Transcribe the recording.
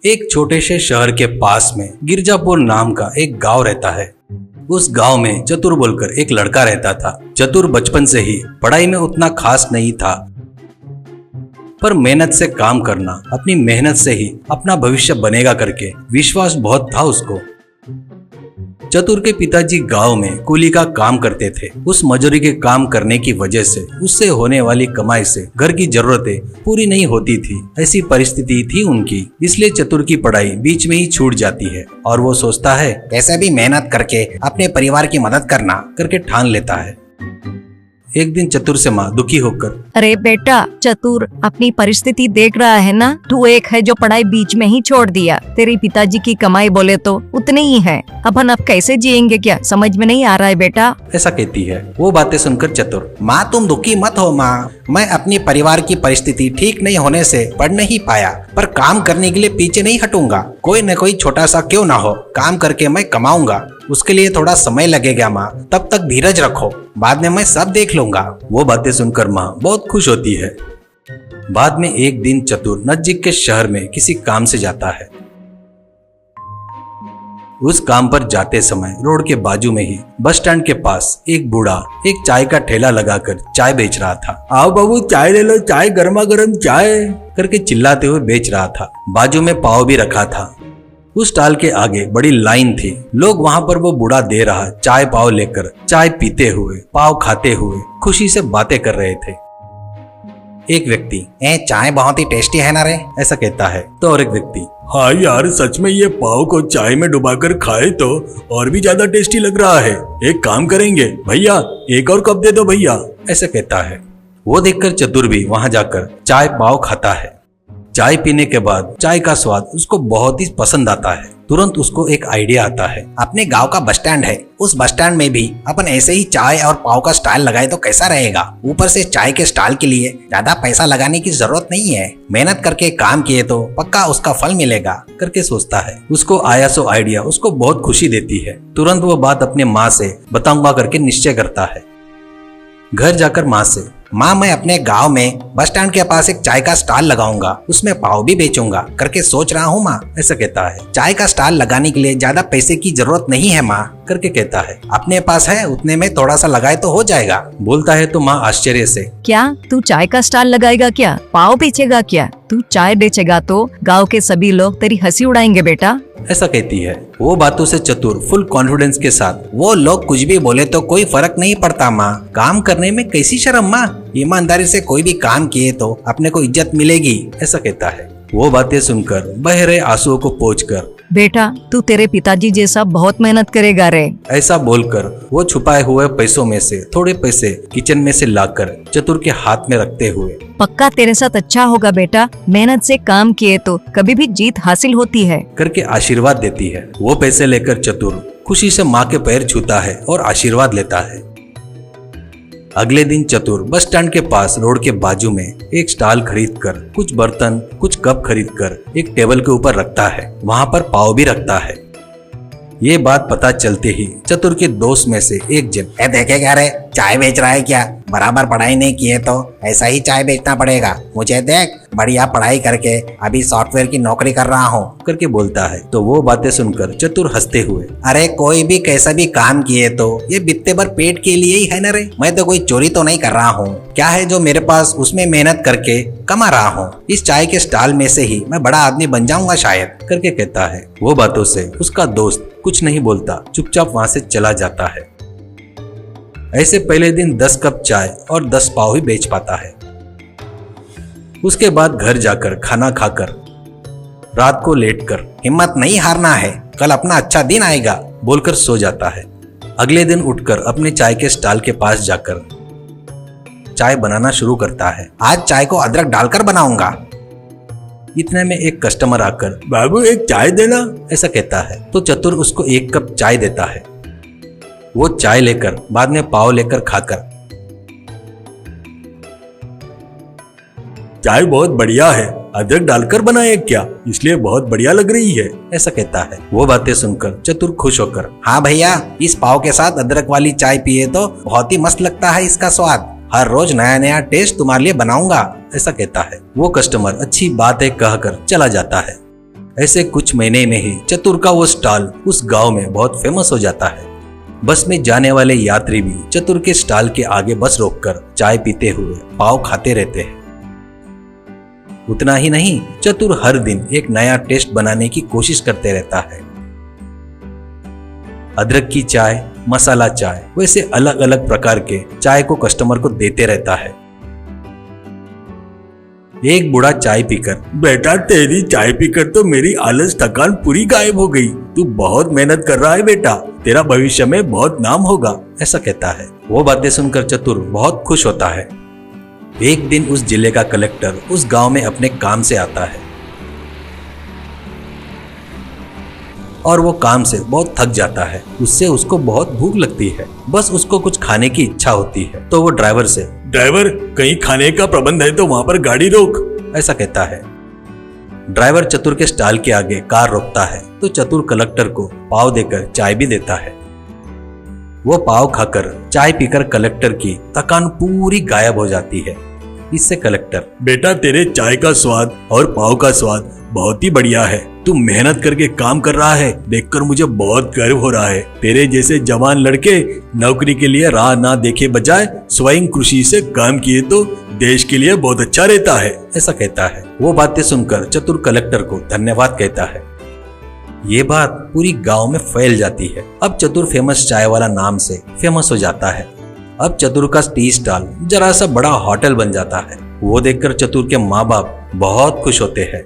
एक छोटे से शहर के पास में गिरजापुर नाम का एक गांव रहता है। उस गांव में चतुर बोलकर एक लड़का रहता था। चतुर बचपन से ही पढ़ाई में उतना खास नहीं था, पर मेहनत से काम करना, अपनी मेहनत से ही अपना भविष्य बनेगा करके विश्वास बहुत था उसको। चतुर के पिताजी गांव में कुली का काम करते थे। उस मजूरी के काम करने की वजह से उससे होने वाली कमाई से घर की जरूरतें पूरी नहीं होती थी। ऐसी परिस्थिति थी उनकी, इसलिए चतुर की पढ़ाई बीच में ही छूट जाती है और वो सोचता है कैसे भी मेहनत करके अपने परिवार की मदद करना करके ठान लेता है। एक दिन चतुर से माँ दुखी होकर, अरे बेटा चतुर, अपनी परिस्थिति देख रहा है ना, तू एक है जो पढ़ाई बीच में ही छोड़ दिया। तेरे पिताजी की कमाई बोले तो उतनी ही है, अपन अब कैसे जिएंगे क्या समझ में नहीं आ रहा है बेटा, ऐसा कहती है। वो बातें सुनकर चतुर, माँ तुम दुखी मत हो माँ, मैं अपनी परिवार की परिस्थिति ठीक नहीं होने से पढ़ नहीं पाया, पर काम करने के लिए पीछे नहीं हटूंगा। कोई न कोई छोटा सा क्यों ना हो, काम करके मैं कमाऊंगा। उसके लिए थोड़ा समय लगेगा माँ, तब तक धीरज रखो, बाद में मैं सब देख लूंगा। वो बातें सुनकर माँ बहुत खुश होती है। बाद में एक दिन चतुर नजदीक के शहर में किसी काम से जाता है। उस काम पर जाते समय रोड के बाजू में ही बस स्टैंड के पास एक बूढ़ा एक चाय का ठेला लगाकर चाय बेच रहा था। आओ बाबू चाय ले लो, चाय गर्मा गर्म चाय करके चिल्लाते हुए बेच रहा था। बाजू में पाव भी रखा था। उस स्टॉल के आगे बड़ी लाइन थी। लोग वहां पर वो बूढ़ा दे रहा चाय पाव लेकर चाय पीते हुए, पाव खाते हुए खुशी से बातें कर रहे थे। एक व्यक्ति, चाय बहुत ही टेस्टी है ना रे, ऐसा कहता है। तो और एक व्यक्ति, हाँ यार सच में ये पाव को चाय में डुबाकर खाए तो और भी ज्यादा टेस्टी लग रहा है। एक काम करेंगे भैया, एक और कप दे दो भैया, ऐसा कहता है। वो देखकर चतुर भी वहां जाकर चाय पाव खाता है। चाय पीने के बाद चाय का स्वाद उसको बहुत ही पसंद आता है। तुरंत उसको एक आइडिया आता है। अपने गांव का बस स्टैंड है, उस बस स्टैंड में भी अपन ऐसे ही चाय और पाव का स्टॉल लगाए तो कैसा रहेगा। ऊपर से चाय के स्टॉल के लिए ज्यादा पैसा लगाने की जरूरत नहीं है, मेहनत करके काम किए तो पक्का उसका फल मिलेगा करके सोचता है। उसको आया सो आइडिया उसको बहुत खुशी देती है। तुरंत वो बात अपने माँ से बताऊंगा करके निश्चय करता है। घर जाकर माँ से, माँ मैं अपने गांव में बस स्टैंड के पास एक चाय का स्टॉल लगाऊंगा, उसमें पाव भी बेचूंगा करके सोच रहा हूँ माँ, ऐसा कहता है। चाय का स्टॉल लगाने के लिए ज्यादा पैसे की जरूरत नहीं है माँ करके कहता है। अपने पास है उतने में थोड़ा सा लगाए तो हो जाएगा, बोलता है। तो माँ आश्चर्य से, क्या तू चाय का स्टॉल लगाएगा क्या, पाव बेचेगा क्या? तू चाय बेचेगा तो गाँव के सभी लोग तेरी हंसी उड़ाएंगे बेटा, ऐसा कहती है। वो बातों से चतुर फुल कॉन्फिडेंस के साथ, वो लोग कुछ भी बोले तो कोई फर्क नहीं पड़ता माँ, काम करने में कैसी शर्म माँ, ईमानदारी से कोई भी काम किए तो अपने को इज्जत मिलेगी, ऐसा कहता है। वो बातें सुनकर बह रहे आंसुओं को पोंछकर, बेटा तू तेरे पिताजी जैसा बहुत मेहनत करेगा रे, ऐसा बोलकर वो छुपाए हुए पैसों में से थोड़े पैसे किचन में से लाकर चतुर के हाथ में रखते हुए, पक्का तेरे साथ अच्छा होगा बेटा, मेहनत से काम किए तो कभी भी जीत हासिल होती है करके आशीर्वाद देती है। वो पैसे लेकर चतुर खुशी से माँ के पैर छूता है और आशीर्वाद लेता है। अगले दिन चतुर बस स्टैंड के पास रोड के बाजू में एक स्टॉल खरीदकर कुछ बर्तन, कुछ कप खरीदकर एक टेबल के ऊपर रखता है। वहां पर पाव भी रखता है। ये बात पता चलते ही चतुर के दोस्त में से एक जन, देखे क्या रे, चाय बेच रहा है क्या, बराबर पढ़ाई नहीं किए तो ऐसा ही चाय बेचना पड़ेगा, मुझे देख बढ़िया पढ़ाई करके अभी सॉफ्टवेयर की नौकरी कर रहा हूँ करके बोलता है। तो वो बातें सुनकर चतुर हंसते हुए, अरे कोई भी कैसा भी काम किए तो ये बित्ते भर पेट के लिए ही है न रे, मैं तो कोई चोरी तो नहीं कर रहा हूँ, क्या है जो मेरे पास उसमें मेहनत करके कमा रहा हूँ, इस चाय के स्टॉल में से ही मैं बड़ा आदमी बन जाऊंगा शायद करके कहता है। वो बातों से उसका दोस्त कुछ नहीं बोलता, चुपचाप वहां से चला जाता है। ऐसे पहले दिन 10 कप चाय और 10 पाव ही बेच पाता है। उसके बाद घर जाकर खाना खाकर रात को लेटकर, हिम्मत नहीं हारना है, कल अपना अच्छा दिन आएगा बोलकर सो जाता है। अगले दिन उठकर अपने चाय के स्टॉल के पास जाकर चाय बनाना शुरू करता है। आज चाय को अदरक डालकर बनाऊंगा। इतने में एक कस्टमर आकर, बाबू एक चाय देना, ऐसा कहता है। तो चतुर उसको 1 कप चाय देता है। वो चाय लेकर बाद में पाव लेकर खाकर, चाय बहुत बढ़िया है, अदरक डालकर बनाए क्या, इसलिए बहुत बढ़िया लग रही है, ऐसा कहता है। वो बातें सुनकर चतुर खुश होकर, हाँ भैया इस पाव के साथ अदरक वाली चाय पिए तो बहुत ही मस्त लगता है इसका स्वाद, हर रोज नया नया टेस्ट तुम्हारे लिए बनाऊंगा, ऐसा कहता है। वो कस्टमर अच्छी बात है कहकर चला जाता है। ऐसे कुछ महीने में ही चतुर का वो स्टॉल उस गांव में बहुत फेमस हो जाता है। बस में जाने वाले यात्री भी चतुर के स्टॉल के आगे बस रोककर चाय पीते हुए पाव खाते रहते हैं। उतना ही नहीं, चतुर हर दिन एक नया टेस्ट बनाने की कोशिश करते रहता है। अदरक की चाय, मसाला चाय, वैसे अलग अलग प्रकार के चाय को कस्टमर को देते रहता है। एक बूढ़ा चाय पीकर, बेटा तेरी चाय पीकर तो मेरी आलस थकान पूरी गायब हो गई। तू बहुत मेहनत कर रहा है बेटा, तेरा भविष्य में बहुत नाम होगा, ऐसा कहता है। वो बातें सुनकर चतुर बहुत खुश होता है। एक दिन उस जिले का कलेक्टर उस गांव में अपने काम से आता है और वो काम से बहुत थक जाता है। उससे उसको बहुत भूख लगती है। बस उसको कुछ खाने की इच्छा होती है तो वो ड्राइवर से, ड्राइवर कहीं खाने का प्रबंध है तो वहां पर गाड़ी रोक, ऐसा कहता है। ड्राइवर चतुर के स्टॉल के आगे कार रोकता है तो चतुर कलेक्टर को पाव देकर चाय भी देता है। वो पाव खाकर चाय पीकर कलेक्टर की थकान पूरी गायब हो जाती है। इससे कलेक्टर, बेटा तेरे चाय का स्वाद और पाव का स्वाद बहुत ही बढ़िया है। तू मेहनत करके काम कर रहा है, देखकर मुझे बहुत गर्व हो रहा है। तेरे जैसे जवान लड़के नौकरी के लिए राह ना देखे बजाय स्वयं कृषि से काम किए तो देश के लिए बहुत अच्छा रहता है, ऐसा कहता है। वो बातें सुनकर चतुर कलेक्टर को धन्यवाद कहता है। ये बात पूरी गांव में फैल जाती है। अब चतुर फेमस चाय वाला नाम से फेमस हो जाता है। अब चतुर का टी स्टॉल जरा सा बड़ा होटल बन जाता है। वो देखकर चतुर के माँ बाप बहुत खुश होते हैं।